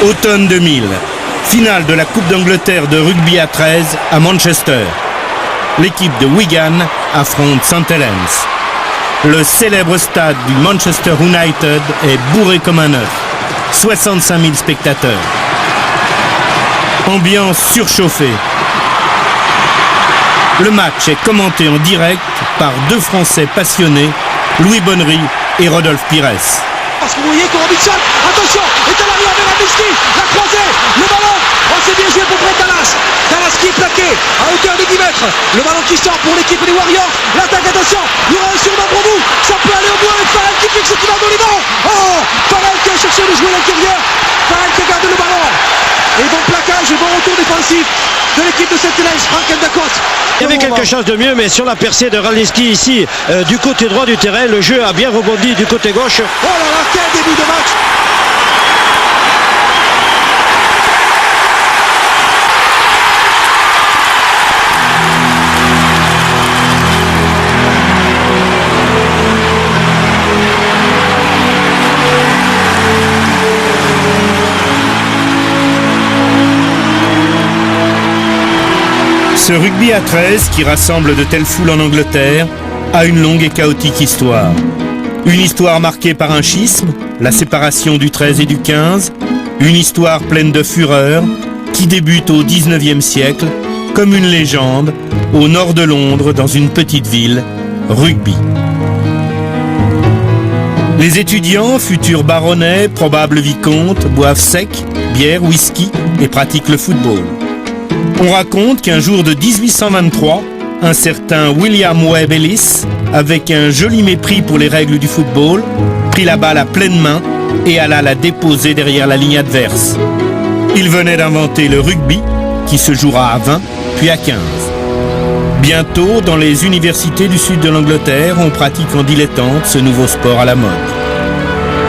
Automne 2000, finale de la Coupe d'Angleterre de rugby à 13 à Manchester. L'équipe de Wigan affronte St Helens. Le célèbre stade du Manchester United est bourré comme un œuf. 65 000 spectateurs. Ambiance surchauffée. Le match est commenté en direct par deux Français passionnés, Louis Bonnery et Rodolphe Pires. Parce que vous voyez qu'on ambitionne, attention, est à l'arrière de la Miski, la croisée, le ballon, c'est bien joué pour Brett Dallas. Dallas qui est plaqué à hauteur de 10 mètres. Le ballon qui sort pour l'équipe des Warriors. L'attaque, attention, il y aura un surnom pour vous. Ça peut aller au bout avec Farrell qui fixe qui va dans les ballons. Oh, Farrell qui a cherché de jouer à l'intérieur. Farrell qui garde le ballon. Et bon plaquage et bon retour défensif de l'équipe de St Helens, Frank Endacott. Il y avait quelque chose de mieux, mais sur la percée de Ralinski ici, du côté droit du terrain, le jeu a bien rebondi du côté gauche. Oh là là, quel début de match! Ce rugby à 13 qui rassemble de telles foules en Angleterre a une longue et chaotique histoire. Une histoire marquée par un schisme, la séparation du 13 et du 15, une histoire pleine de fureur qui débute au 19e siècle comme une légende au nord de Londres dans une petite ville, Rugby. Les étudiants, futurs baronnets, probables vicomtes, boivent sec, bière, whisky et pratiquent le football. On raconte qu'un jour de 1823, un certain William Webb Ellis, avec un joli mépris pour les règles du football, prit la balle à pleine main et alla la déposer derrière la ligne adverse. Il venait d'inventer le rugby, qui se jouera à 20, puis à 15. Bientôt, dans les universités du sud de l'Angleterre, on pratique en dilettante ce nouveau sport à la mode.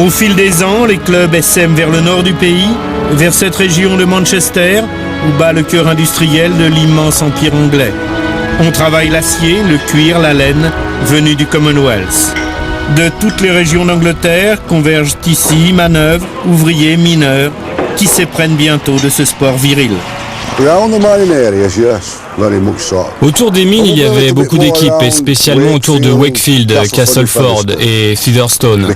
Au fil des ans, les clubs essaiment vers le nord du pays, vers cette région de Manchester, où bat le cœur industriel de l'immense empire anglais. On travaille l'acier, le cuir, la laine, venus du Commonwealth. De toutes les régions d'Angleterre convergent ici manœuvres, ouvriers, mineurs, qui s'éprennent bientôt de ce sport viril. Autour des mines, il y avait beaucoup d'équipes, et spécialement autour de Wakefield, Castleford et Featherstone.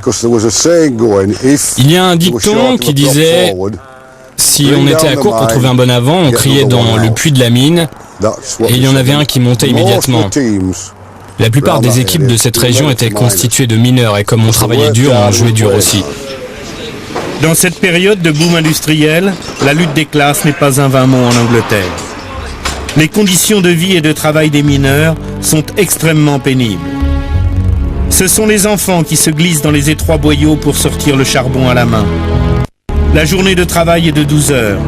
Il y a un dicton qui disait « Si on était à court pour trouver un bon avant, on criait dans le puits de la mine, et il y en avait un qui montait immédiatement. » La plupart des équipes de cette région étaient constituées de mineurs, et comme on travaillait dur, on jouait dur aussi. Dans cette période de boom industriel, la lutte des classes n'est pas un vain mot en Angleterre. Les conditions de vie et de travail des mineurs sont extrêmement pénibles. Ce sont les enfants qui se glissent dans les étroits boyaux pour sortir le charbon à la main. La journée de travail est de 12 heures.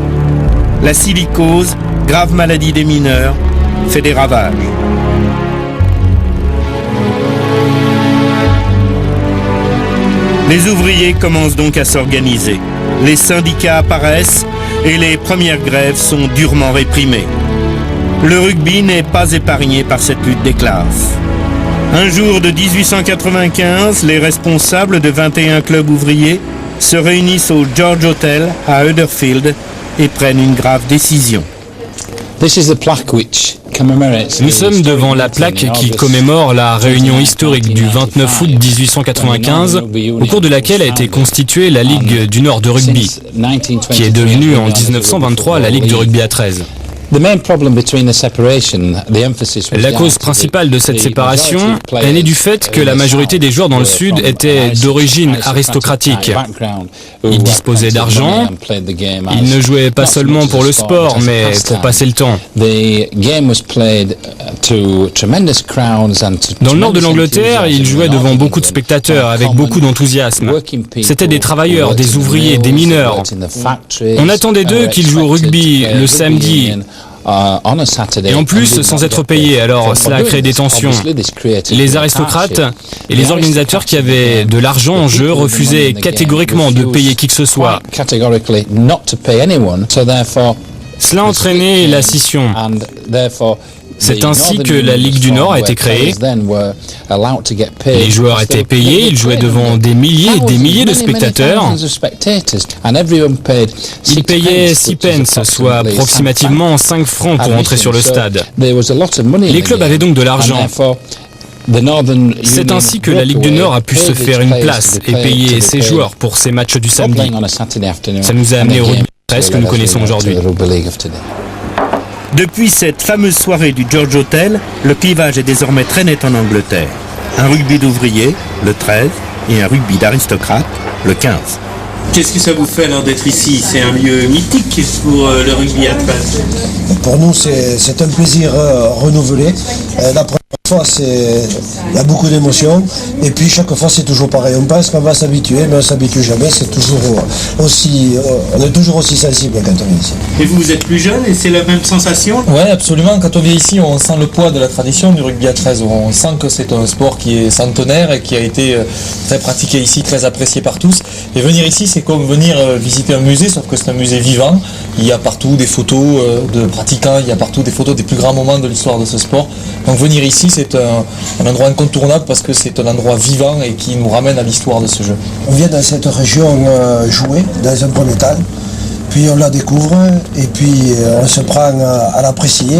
La silicose, grave maladie des mineurs, fait des ravages. Les ouvriers commencent donc à s'organiser. Les syndicats apparaissent et les premières grèves sont durement réprimées. Le rugby n'est pas épargné par cette lutte des classes. Un jour de 1895, les responsables de 21 clubs ouvriers se réunissent au George Hotel à Huddersfield et prennent une grave décision. Nous sommes devant la plaque qui commémore la réunion historique du 29 août 1895, au cours de laquelle a été constituée la Ligue du Nord de rugby, qui est devenue en 1923 la Ligue de rugby à 13. La cause principale de cette séparation est née du fait que la majorité des joueurs dans le Sud étaient d'origine aristocratique. Ils disposaient d'argent, ils ne jouaient pas seulement pour le sport, mais pour passer le temps. Dans le nord de l'Angleterre, ils jouaient devant beaucoup de spectateurs, avec beaucoup d'enthousiasme. C'étaient des travailleurs, des ouvriers, des mineurs. On attendait d'eux qu'ils jouent au rugby le samedi, Et en plus, sans être payés, alors cela a créé des tensions. Les aristocrates et les organisateurs qui avaient de l'argent en jeu refusaient catégoriquement de payer qui que ce soit. Cela a entraîné la scission. C'est ainsi que la Ligue du Nord a été créée. Les joueurs étaient payés, ils jouaient devant des milliers et des milliers de spectateurs. Ils payaient 6 pence, soit approximativement 5 francs pour entrer sur le stade. Les clubs avaient donc de l'argent. C'est ainsi que la Ligue du Nord a pu se faire une place et payer ses joueurs pour ses matchs du samedi. Ça nous a amené au rugby que nous connaissons aujourd'hui. Depuis cette fameuse soirée du George Hotel, le clivage est désormais très net en Angleterre. Un rugby d'ouvriers, le 13, et un rugby d'aristocrates, le 15. Qu'est-ce que ça vous fait alors d'être ici? C'est un lieu mythique pour le rugby à 13. Pour nous, c'est un plaisir renouvelé. La première fois, il y a beaucoup d'émotions. Et puis, chaque fois, c'est toujours pareil. On pense qu'on va s'habituer, mais on ne s'habitue jamais. C'est toujours aussi, on est toujours aussi sensible quand on est ici. Et vous êtes plus jeune et c'est la même sensation? Oui, absolument. Quand on vient ici, on sent le poids de la tradition du rugby à 13. On sent que c'est un sport qui est centenaire et qui a été très pratiqué ici, très apprécié par tous. Et venir ici, c'est comme venir visiter un musée, sauf que c'est un musée vivant. Il y a partout des photos de pratiquants, il y a partout des photos des plus grands moments de l'histoire de ce sport. Donc venir ici, c'est un endroit incontournable parce que c'est un endroit vivant et qui nous ramène à l'histoire de ce jeu. On vient dans cette région jouer dans un premier temps, puis on la découvre et puis on se prend à l'apprécier.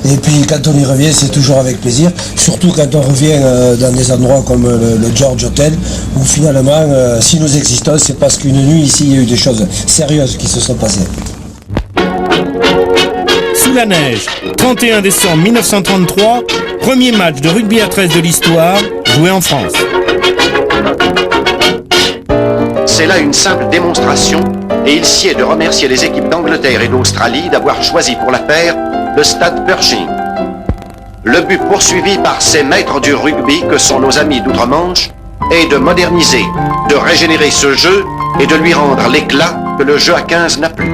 Et puis quand on y revient, c'est toujours avec plaisir, surtout quand on revient dans des endroits comme le George Hotel, où finalement, si nous existons, c'est parce qu'une nuit ici, il y a eu des choses sérieuses qui se sont passées. Sous la neige, 31 décembre 1933, premier match de rugby à 13 de l'histoire, joué en France. C'est là une simple démonstration et il sied de remercier les équipes d'Angleterre et d'Australie d'avoir choisi pour la faire le stade Pershing. Le but poursuivi par ces maîtres du rugby que sont nos amis d'outre-Manche est de moderniser, de régénérer ce jeu et de lui rendre l'éclat que le jeu à 15 n'a plus.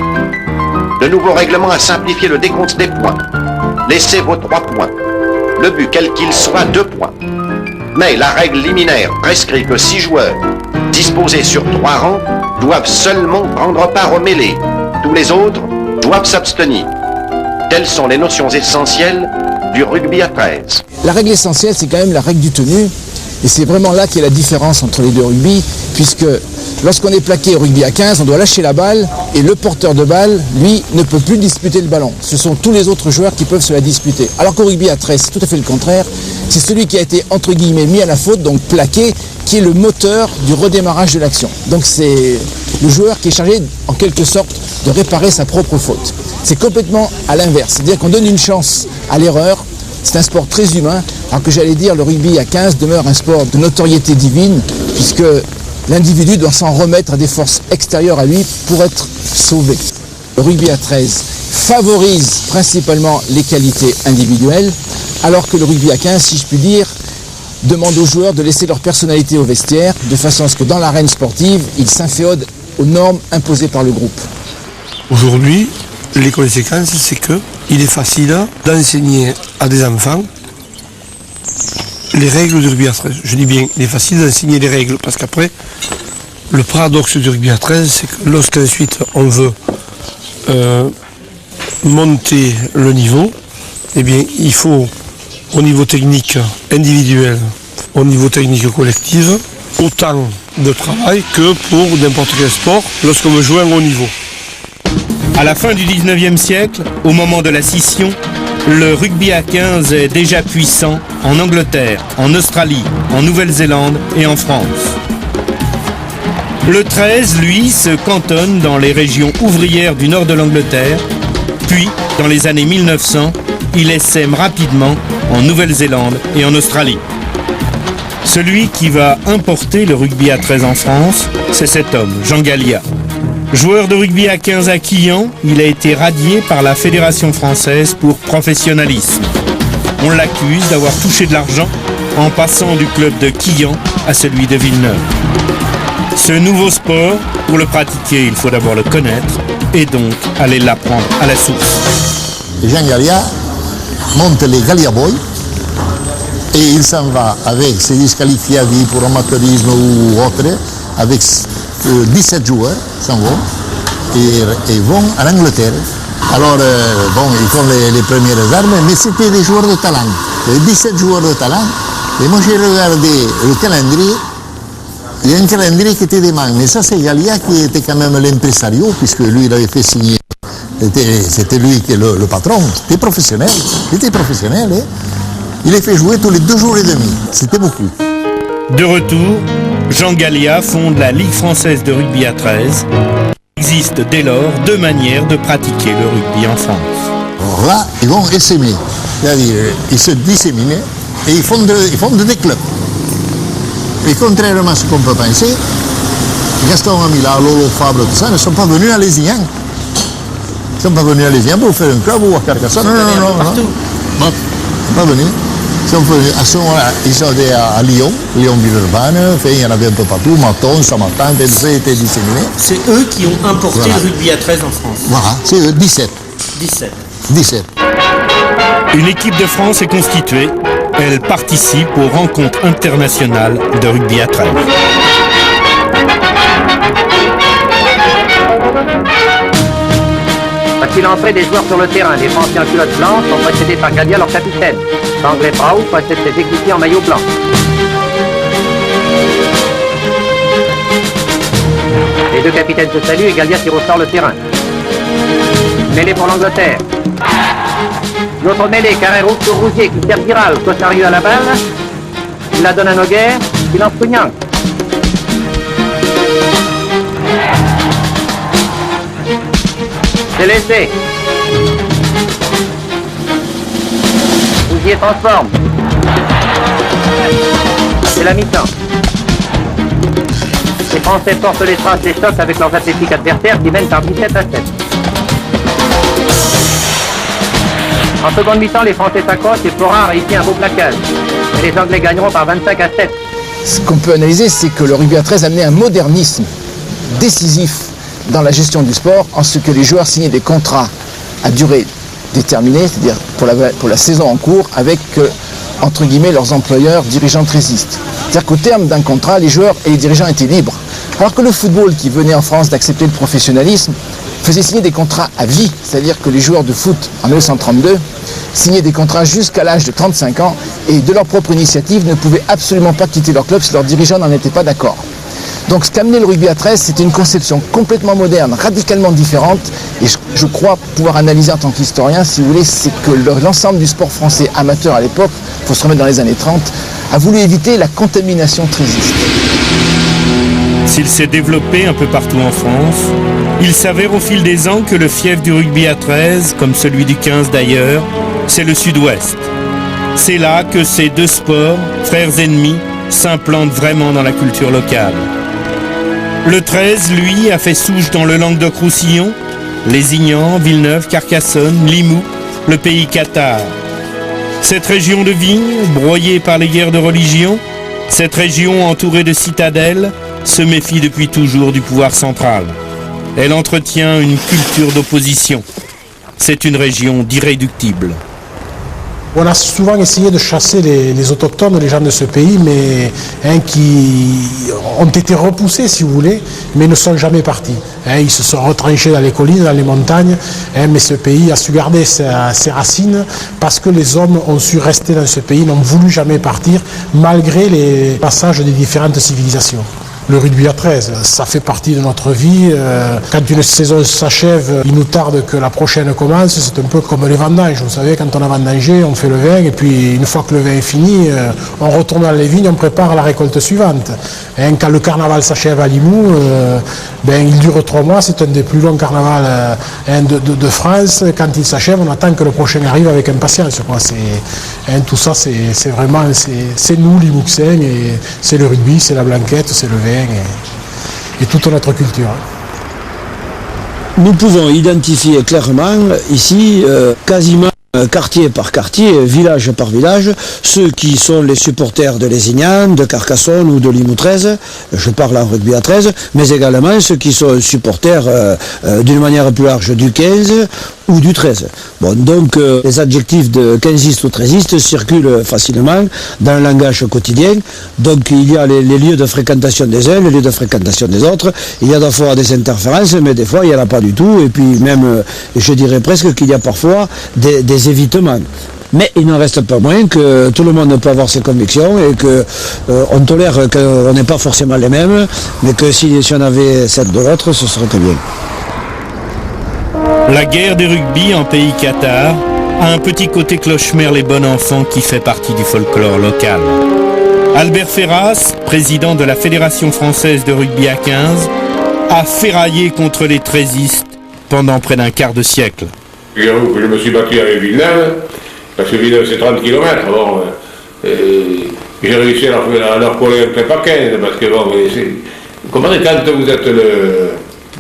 Le nouveau règlement a simplifié le décompte des points. Laissez vos 3 points. Le but, quel qu'il soit, 2 points. Mais la règle liminaire prescrit que 6 joueurs, disposés sur 3 rangs, doivent seulement prendre part aux mêlées. Tous les autres doivent s'abstenir. Telles sont les notions essentielles du rugby à 13. La règle essentielle, c'est quand même la règle du tenu. Et c'est vraiment là qu'est la différence entre les deux rugby, puisque lorsqu'on est plaqué au rugby à 15, on doit lâcher la balle, et le porteur de balle, lui, ne peut plus disputer le ballon. Ce sont tous les autres joueurs qui peuvent se la disputer. Alors qu'au rugby à 13, c'est tout à fait le contraire. C'est celui qui a été, entre guillemets, mis à la faute, donc plaqué, qui est le moteur du redémarrage de l'action. Donc c'est le joueur qui est chargé, en quelque sorte, de réparer sa propre faute. C'est complètement à l'inverse. C'est-à-dire qu'on donne une chance à l'erreur. C'est un sport très humain, alors que j'allais dire le rugby à 15 demeure un sport de notoriété divine, puisque l'individu doit s'en remettre à des forces extérieures à lui pour être sauvé. Le rugby à 13 favorise principalement les qualités individuelles, alors que le rugby à 15, si je puis dire, demande aux joueurs de laisser leur personnalité au vestiaire, de façon à ce que dans l'arène sportive, ils s'inféodent aux normes imposées par le groupe. Aujourd'hui, les conséquences, c'est qu'il est facile d'enseigner à des enfants les règles du rugby à 13. Je dis bien, il est facile d'enseigner les règles, parce qu'après, le paradoxe du rugby à 13, c'est que lorsqu'ensuite on veut monter le niveau, eh bien, il faut, au niveau technique individuel, au niveau technique collectif, autant de travail que pour n'importe quel sport lorsqu'on veut jouer à un haut niveau. À la fin du 19e siècle, au moment de la scission, le rugby à 15 est déjà puissant en Angleterre, en Australie, en Nouvelle-Zélande et en France. Le 13, lui, se cantonne dans les régions ouvrières du nord de l'Angleterre, puis, dans les années 1900, il essaime rapidement en Nouvelle-Zélande et en Australie. Celui qui va importer le rugby à 13 en France, c'est cet homme, Jean Gallia. Joueur de rugby à 15 à Quillan, il a été radié par la Fédération française pour professionnalisme. On l'accuse d'avoir touché de l'argent en passant du club de Quillan à celui de Villeneuve. Ce nouveau sport, pour le pratiquer, il faut d'abord le connaître et donc aller l'apprendre à la source. Jean Gallia monte les Gallia Boys et il s'en va avec ses disqualifiés pour amateurisme ou autre, avec 17 joueurs, s'en vont et vont en Angleterre. Alors, ils font les premières armes, mais c'était des joueurs de talent. Il y avait 17 joueurs de talent. Et moi, j'ai regardé le calendrier. Il y a un calendrier qui était des manques. Mais ça, c'est Gallia qui était quand même l'impresario, puisque lui, il avait fait signer. C'était lui qui est le patron. C'était professionnel. Hein. Il les fait jouer tous les 2 jours et demi. C'était beaucoup. De retour, Jean Gallia fonde la Ligue française de rugby à 13. Il existe dès lors 2 manières de pratiquer le rugby en France. Alors là, ils vont essaimer. C'est-à-dire, ils se disséminent et ils fondent des clubs. Et contrairement à ce qu'on peut penser, Gaston Amila, Lolo Fabre, tout ça, ne sont pas venus à Lézignan. Ils ne sont pas venus à Lézignan pour faire un club ou à Carcassonne. Non, pas venus. À ce moment-là, ils sont allés à Lyon, Lyon-Villeurbanne, il y en avait un peu partout, Menton, Saint-Martin, tout ça était disséminé. C'est eux qui ont importé le rugby à 13 en France. Voilà, c'est eux, 17. 17. Une équipe de France est constituée. Elle participe aux rencontres internationales de rugby à 13. Voici l'entrée des joueurs sur le terrain. Les Français en culotte blanche sont précédés par Gallia, leur capitaine. Sanglé Brau possède ses équipiers en maillot blanc. Les 2 capitaines se saluent et Gallia tire au sort le terrain. Mêlée pour l'Angleterre. L'autre mêlée, Carrero sur Rousier qui sert Giral, Cossarieux à la balle. Il la donne à Noguer, il lance Cognac. C'est laissé. Rousier transforme. C'est la mi-temps. Les Français portent les traces des chocs avec leurs athlétiques adversaires qui mènent par 17 à 7. En seconde mi-temps, les Français s'accrochent et Flora réussit un beau plaquage. Et les Anglais gagneront par 25 à 7. Ce qu'on peut analyser, c'est que le rugby à 13 a amené un modernisme décisif dans la gestion du sport, en ce que les joueurs signaient des contrats à durée déterminée, c'est-à-dire pour la saison en cours, avec, entre guillemets, leurs employeurs dirigeants trésistes. C'est-à-dire qu'au terme d'un contrat, les joueurs et les dirigeants étaient libres. Alors que le football, qui venait en France d'accepter le professionnalisme, faisait signer des contrats à vie, c'est-à-dire que les joueurs de foot en 1932 signaient des contrats jusqu'à l'âge de 35 ans et de leur propre initiative ne pouvaient absolument pas quitter leur club si leurs dirigeants n'en étaient pas d'accord. Donc ce qu'amenait le rugby à 13, c'était une conception complètement moderne, radicalement différente, et je crois pouvoir analyser en tant qu'historien, si vous voulez, c'est que l'ensemble du sport français amateur à l'époque, il faut se remettre dans les années 30, a voulu éviter la contamination trésiste. S'il s'est développé un peu partout en France, il s'avère au fil des ans que le fief du rugby à 13, comme celui du 15 d'ailleurs, c'est le Sud-Ouest. C'est là que ces 2 sports, frères ennemis, s'implantent vraiment dans la culture locale. Le 13, lui, a fait souche dans le Languedoc-Roussillon, Lézignan, Villeneuve, Carcassonne, Limoux, le pays cathare. Cette région de vignes, broyée par les guerres de religion, cette région entourée de citadelles, se méfie depuis toujours du pouvoir central. Elle entretient une culture d'opposition. C'est une région d'irréductibles. On a souvent essayé de chasser les autochtones, les gens de ce pays, mais qui ont été repoussés, si vous voulez, mais ne sont jamais partis. Ils se sont retranchés dans les collines, dans les montagnes, mais ce pays a su garder ses racines parce que les hommes ont su rester dans ce pays, n'ont voulu jamais partir, malgré les passages des différentes civilisations. Le rugby à 13, ça fait partie de notre vie. Quand une saison s'achève, il nous tarde que la prochaine commence. C'est un peu comme les vendanges. Vous savez, quand on a vendangé, on fait le vin, et puis une fois que le vin est fini, on retourne dans les vignes, on prépare la récolte suivante. Quand le carnaval s'achève à Limoux, il dure 3 mois, c'est un des plus longs carnavals de France. Quand il s'achève, on attend que le prochain arrive avec impatience. Tout ça, c'est vraiment, c'est nous, les Mouxins, et c'est le rugby, c'est la blanquette, c'est le vin. Et toute notre culture. Nous pouvons identifier clairement ici, quasiment quartier par quartier, village par village, ceux qui sont les supporters de Lézignan, de Carcassonne ou de Limoux 13, je parle en rugby à 13, mais également ceux qui sont supporters d'une manière plus large du 15 ou du 13. Bon, donc les adjectifs de 15istes ou 13istes circulent facilement dans le langage quotidien. Donc il y a les lieux de fréquentation des uns, les lieux de fréquentation des autres. Il y a des fois des interférences, mais des fois il n'y en a pas du tout. Et puis même, je dirais presque qu'il y a parfois des évitements. Mais il n'en reste pas moins que tout le monde peut avoir ses convictions et qu'on tolère qu'on n'ait pas forcément les mêmes, mais que si on avait celle de l'autre, ce serait très bien. La guerre des rugby en pays Qatar a un petit côté cloche-mère les bons enfants qui fait partie du folklore local. Albert Ferras, président de la Fédération française de rugby à 15, a ferraillé contre les 13istes pendant près d'un quart de siècle. J'avoue que je me suis battu avec Villeneuve, parce que Villeneuve c'est 30 km, bon, j'ai réussi à leur coller un paquet, parce que bon, vous comprenez, quand vous êtes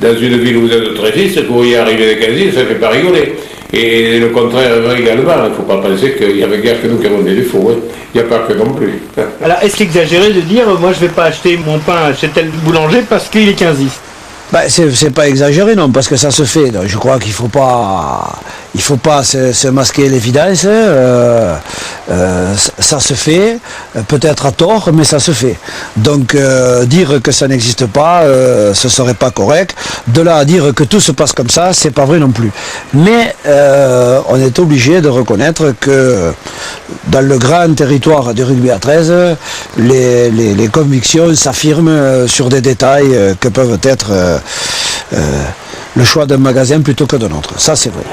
dans une ville où vous êtes 13istes, que vous y arrivez des 15istes, ça ne fait pas rigoler. Et le contraire vrai également, il ne faut pas penser qu'il y avait guère que nous qui avons des défauts, hein. Il n'y a pas que non plus. Alors est-ce exagéré de dire moi je ne vais pas acheter mon pain chez tel boulanger parce qu'il est 15istes? Ben, c'est pas exagéré, non, parce que ça se fait. Donc, je crois qu'il faut pas se masquer l'évidence. Ça se fait, peut-être à tort, mais ça se fait. Donc dire que ça n'existe pas, ce serait pas correct. De là à dire que tout se passe comme ça, c'est pas vrai non plus. Mais on est obligé de reconnaître que dans le grand territoire du rugby à 13, les convictions s'affirment sur des détails que peuvent être le choix d'un magasin plutôt que d'un autre. Ça, c'est vrai.